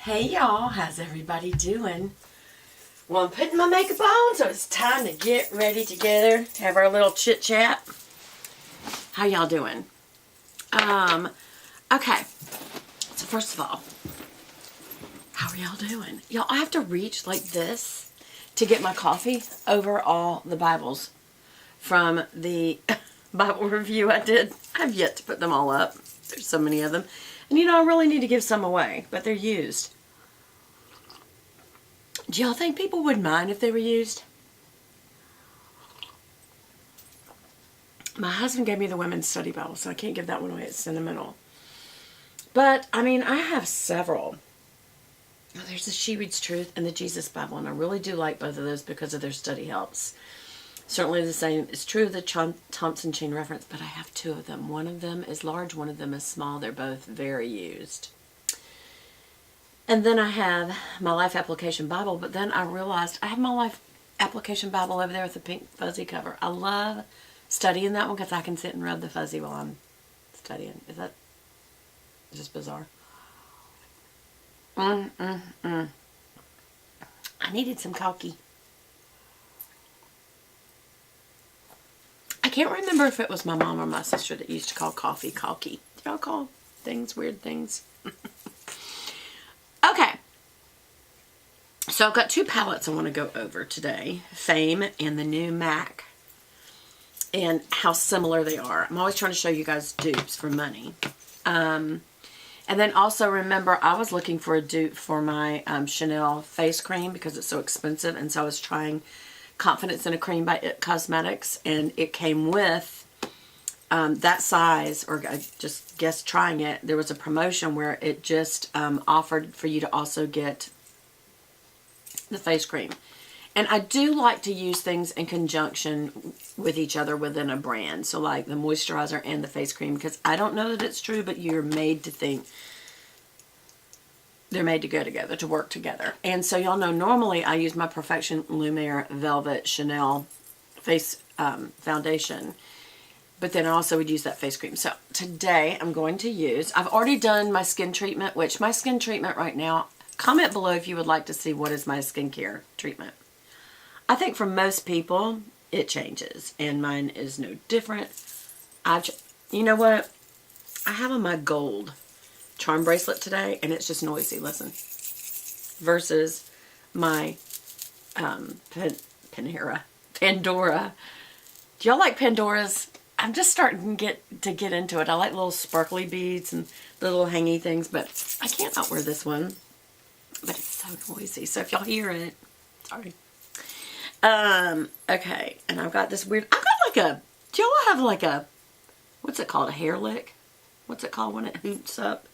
Hey y'all, how's everybody doing? Well, I'm putting my makeup on, so it's time to get ready together, have our little chit chat. How y'all doing? Okay. So first of all, how are y'all doing? Y'all, I have to reach like this to get my coffee over all the Bibles from the Bible review I did. I've yet to put them all up. There's so many of them. And you know, I really need to give some away, but they're used. Do y'all think people would mind if they were used? My husband gave me the Women's Study Bible, so I can't give that one away. It's sentimental. But, I mean, I have several. There's the She Reads Truth and the Jesus Bible, and I really do like both of those because of their study helps. Certainly the same is true of the Thompson Chain Reference, but I have two of them. One of them is large, one of them is small. They're both very used. And then I have my Life Application Bible, but then I realized I have my Life Application Bible over there with the pink fuzzy cover. I love studying that one because I can sit and rub the fuzzy while I'm studying. Is that just bizarre? I needed some coffee. I can't remember if it was my mom or my sister that used to call coffee caulky. Do y'all call things weird things? Okay. So I've got two palettes I want to go over today. Fame and the new MAC. And how similar they are. I'm always trying to show you guys dupes for money. And then also remember, I was looking for a dupe for my Chanel face cream because it's so expensive. And so I was trying Confidence in a Cream by It Cosmetics. And it came with that size, or I just guessed trying it. There was a promotion where it just offered for you to also get the face cream. And I do like to use things in conjunction with each other within a brand. So like the moisturizer and the face cream, because I don't know that it's true, but you're made to think they're made to go together, to work together. And so y'all know normally I use my Perfection Lumiere Velvet Chanel face foundation. But then I also would use that face cream. So today I'm going to use, I've already done my skin treatment, which my skin treatment right now, comment below if you would like to see what is my skincare treatment. I think for most people, it changes. And mine is no different. You know what? I have on my gold charm bracelet today, and it's just noisy, listen. Versus my Pandora. Do y'all like Pandoras? I'm just starting to get into it. I like little sparkly beads and the little hangy things, but I can't not wear this one. But it's so noisy. So if y'all hear it, sorry. Okay. And I've got this weird, I've got like a, do y'all have like a, what's it called? A hair lick? What's it called when it hoots up?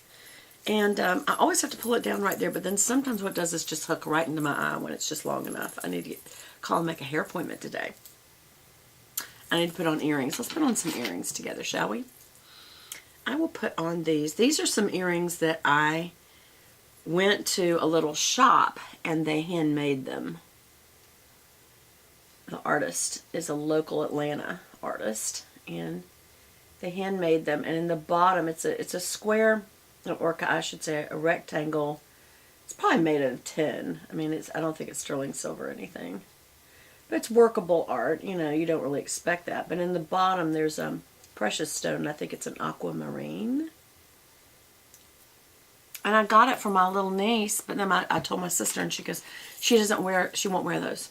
And I always have to pull it down right there, but then sometimes what it does is just hook right into my eye when it's just long enough. I need to call and make a hair appointment today. I need to put on earrings. Let's put on some earrings together, shall we? I will put on these. These are some earrings that I went to a little shop and they handmade them. The artist is a local Atlanta artist and they handmade them. And in the bottom, it's a square, or I should say a rectangle. It's probably made out of tin. I mean, I don't think it's sterling silver or anything. But it's workable art, you know, you don't really expect that. But in the bottom, there's a precious stone. I think it's an aquamarine. And I got it for my little niece, but then I told my sister, and she goes, she won't wear those.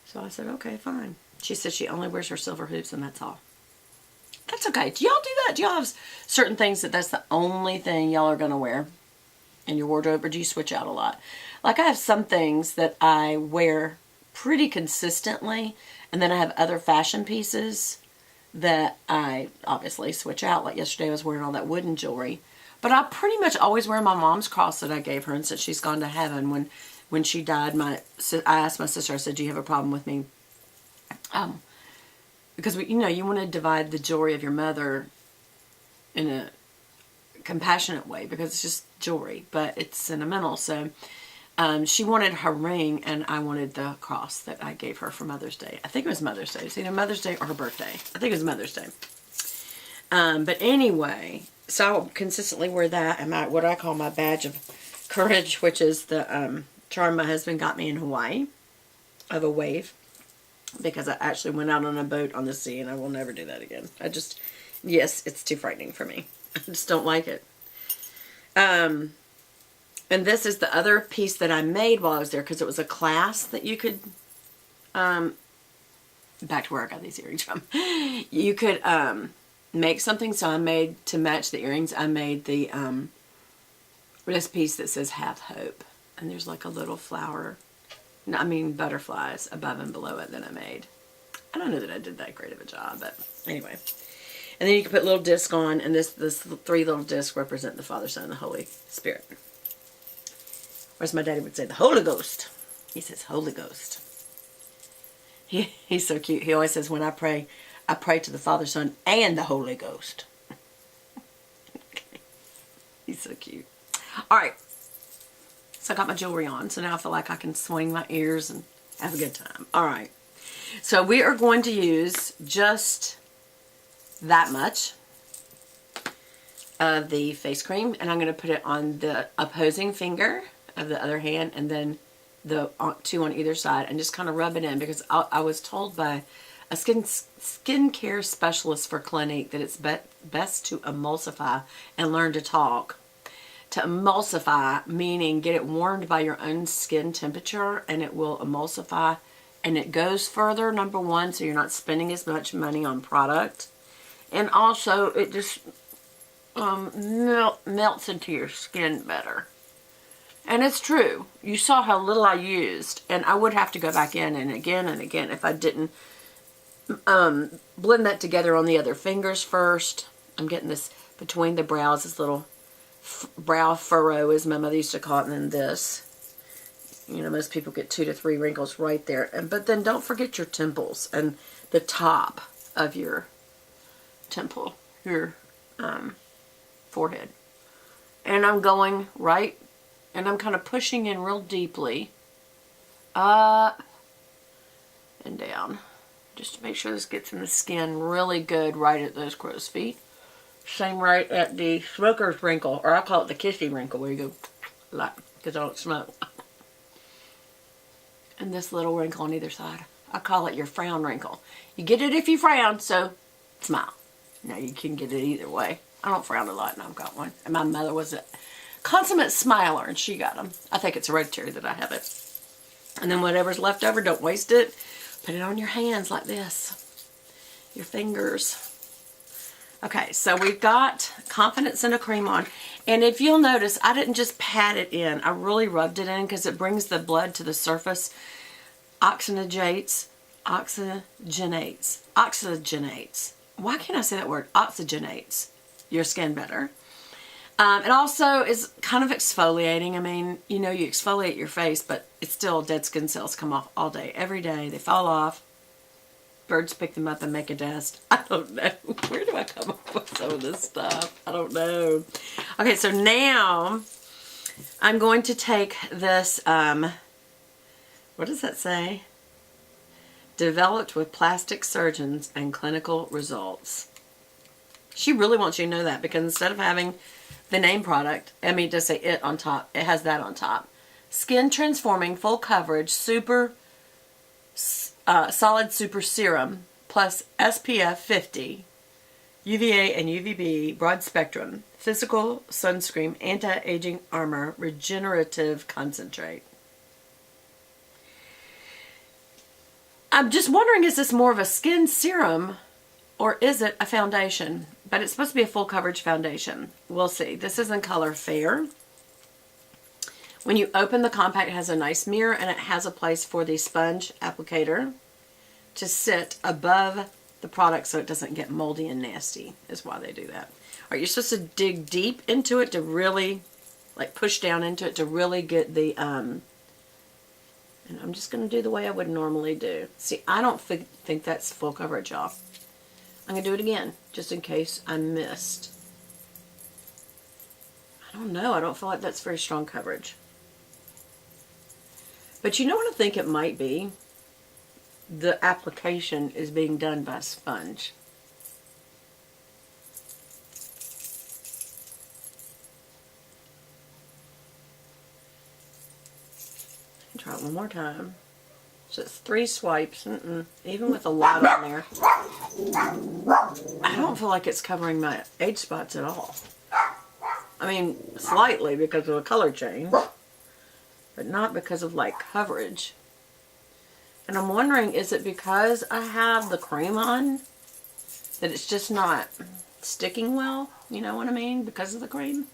So I said, okay, fine. She said she only wears her silver hoops, and that's all. That's okay. Do y'all do that? Do y'all have certain things that's the only thing y'all are going to wear in your wardrobe, or do you switch out a lot? Like I have some things that I wear pretty consistently, and then I have other fashion pieces that I obviously switch out. Like yesterday I was wearing all that wooden jewelry. But I pretty much always wear my mom's cross that I gave her, and since she's gone to heaven, when she died, I asked my sister, I said, do you have a problem with me? Because you know, you want to divide the jewelry of your mother in a compassionate way because it's just jewelry, but it's sentimental. So she wanted her ring, and I wanted the cross that I gave her for Mother's Day. I think it was Mother's Day. It's either Mother's Day or her birthday. I think it was Mother's Day. But anyway, So I'll consistently wear that and what I call my badge of courage, which is the charm my husband got me in Hawaii of a wave. Because I actually went out on a boat on the sea, and I will never do that again. Yes, it's too frightening for me. I just don't like it. And this is the other piece that I made while I was there, because it was a class that you could, back to where I got these earrings from. You could make something. So I made, to match the earrings, I made the this piece that says "Have Hope," and there's like a little flower. No, I mean butterflies above and below it that I made. I don't know that I did that great of a job, but anyway. And then you can put little disc on, and this 3 little discs represent the Father, Son, and the Holy Spirit. Or as my daddy would say, the Holy Ghost. He says Holy Ghost. He's so cute. He always says, when I pray to the Father, Son, and the Holy Ghost. He's so cute. All right. So I got my jewelry on, so now I feel like I can swing my ears and have a good time. All right. So we are going to use just that much of the face cream, and I'm going to put it on the opposing finger of the other hand, and then the 2 on either side, and just kind of rub it in, because I was told by a skincare specialist for Clinique that it's best to emulsify and learn to talk. To emulsify, meaning get it warmed by your own skin temperature, and it will emulsify, and it goes further, number one, so you're not spending as much money on product. And also, it just melts into your skin better. And it's true. You saw how little I used, and I would have to go back in and again if I didn't blend that together on the other fingers first. I'm getting this between the brows, this little brow furrow, as my mother used to call it, and then this. You know, most people get 2 to 3 wrinkles right there. But then don't forget your temples and the top of your temple, your forehead. And I'm going right, and I'm kind of pushing in real deeply, up and down, just to make sure this gets in the skin really good right at those crow's feet. Same right at the smoker's wrinkle, or I call it the kissy wrinkle, where you go, like, because I don't smoke. And this little wrinkle on either side, I call it your frown wrinkle. You get it if you frown, so smile. Now you can get it either way. I don't frown a lot, and I've got one. And my mother was a consummate smiler, and she got them. I think it's hereditary that I have it. And then whatever's left over, don't waste it. Put it on your hands like this. Your fingers. Okay, so we've got Confidence in a Cream on. And if you'll notice, I didn't just pat it in. I really rubbed it in because it brings the blood to the surface. Oxygenates. Why can't I say that word? Oxygenates your skin better. It also is kind of exfoliating. I mean, you know, you exfoliate your face, but it's still dead skin cells come off all day, every day. They fall off. Birds pick them up and make a nest. I don't know. Where do I come up with some of this stuff? I don't know. Okay, so now I'm going to take this, what does that say? Developed with plastic surgeons and clinical results. She really wants you to know that, because instead of having the name product, I mean, just say it on top, it has that on top. Skin transforming, full coverage, solid super serum, plus SPF 50, UVA and UVB, broad spectrum, physical sunscreen, anti-aging armor, regenerative concentrate. I'm just wondering, is this more of a skin serum or is it a foundation? But it's supposed to be a full coverage foundation. We'll see. This is in color Fair. When you open the compact, it has a nice mirror, and it has a place for the sponge applicator to sit above the product so it doesn't get moldy and nasty, is why they do that. All right, you're supposed to dig deep into it to really, like, push down into it to really get the, and I'm just going to do the way I would normally do. See, I don't think that's full coverage, y'all. I'm going to do it again, just in case I missed. I don't know. I don't feel like that's very strong coverage. But you know what I think it might be? The application is being done by a sponge. Try it one more time. So it's 3 swipes, even with a lot on there. I don't feel like it's covering my age spots at all. I mean, slightly because of a color change, but not because of like coverage. And I'm wondering, is it because I have the cream on that it's just not sticking well? You know what I mean? Because of the cream.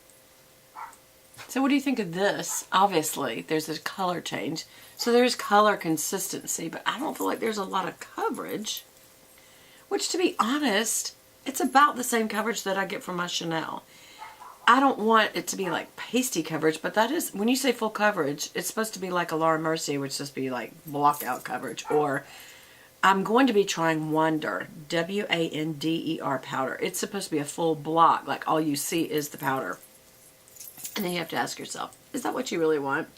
So what do you think of this? Obviously, there's a color change. So there's color consistency, but I don't feel like there's a lot of coverage. Which, to be honest, it's about the same coverage that I get from my Chanel. I don't want it to be like pasty coverage, but that is, when you say full coverage, it's supposed to be like a Laura Mercier, which is supposed to be like block out coverage. Or I'm going to be trying Wander, W-A-N-D-E-R powder. It's supposed to be a full block, like all you see is the powder. And then you have to ask yourself, is that what you really want?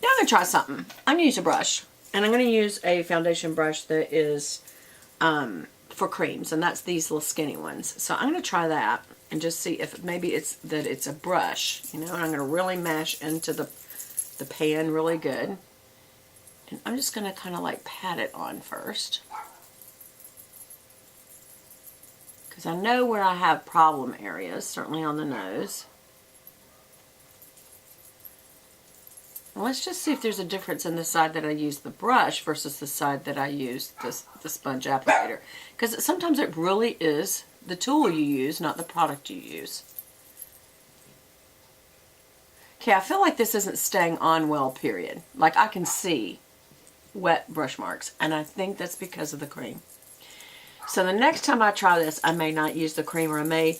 Now I'm going to try something. I'm going to use a brush. And I'm going to use a foundation brush that is for creams. And that's these little skinny ones. So I'm going to try that and just see if maybe it's that it's a brush. You know, and I'm going to really mash into the pan really good. And I'm just going to kind of like pat it on first. Because I know where I have problem areas, certainly on the nose. And let's just see if there's a difference in the side that I use the brush versus the side that I use the sponge applicator. Because sometimes it really is the tool you use, not the product you use. Okay, I feel like this isn't staying on well, period. Like I can see wet brush marks, and I think that's because of the cream. So the next time I try this, I may not use the cream, or I may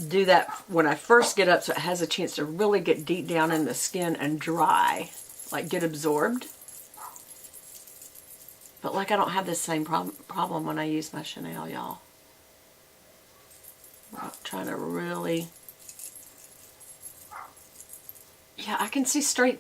do that when I first get up so it has a chance to really get deep down in the skin and dry, like get absorbed. But like I don't have this same problem when I use my Chanel, y'all. I'm trying to really, yeah, I can see straight